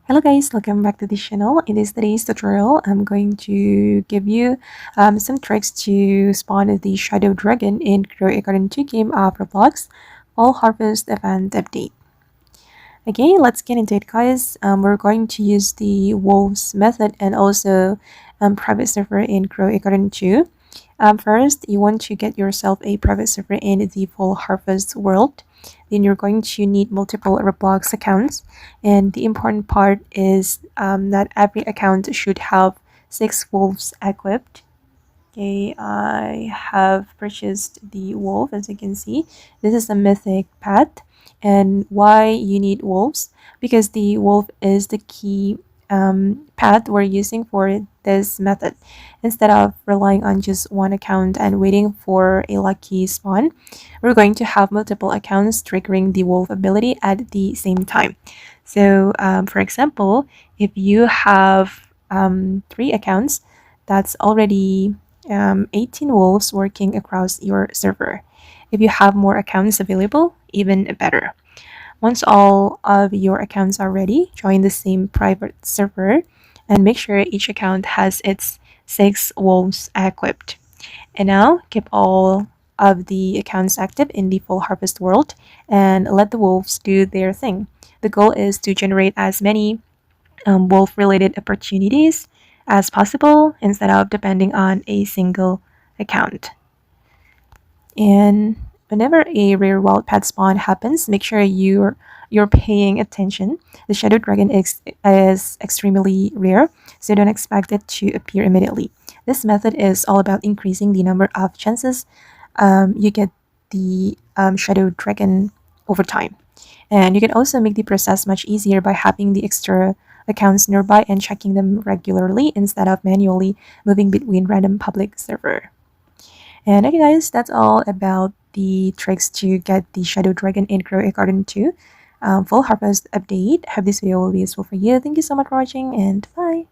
Hello guys, welcome back to the channel. In this today's tutorial, I'm going to give you some tricks to spawn the shadow dragon in Grow a Garden 2 game of Roblox Fall Harvest Event Update. Okay, let's get into it guys. We're going to use the wolves method and also private server in Grow a Garden 2. First, you want to get yourself a private server in the Fall Harvest world. Then you're going to need multiple Roblox accounts. And the important part is that every account should have 6 wolves equipped. Okay, I have purchased the wolf as you can see. This is a mythic pet. And why you need wolves? Because the wolf is the key pet we're using for this method. Instead of relying on just one account and waiting for a lucky spawn, we're going to have multiple accounts triggering the wolf ability at the same time. So, for example, if you have 3 accounts, that's already 18 wolves working across your server. If you have more accounts available, even better. Once all of your accounts are ready, join the same private server and make sure each account has its 6 wolves equipped. And now keep all of the accounts active in the full harvest world and let the wolves do their thing. The goal is to generate as many wolf related opportunities as possible instead of depending on a single account. And whenever a rare wild pet spawn happens, make sure you're paying attention. The shadow dragon is extremely rare, so don't expect it to appear immediately. This method is all about increasing the number of chances you get the shadow dragon over time. And you can also make the process much easier by having the extra accounts nearby and checking them regularly instead of manually moving between random public server. And okay guys, that's all about the tricks to get the shadow dragon in Grow a Garden 2 full harvest update. Hope this video will be useful for you. Thank you so much for watching and bye.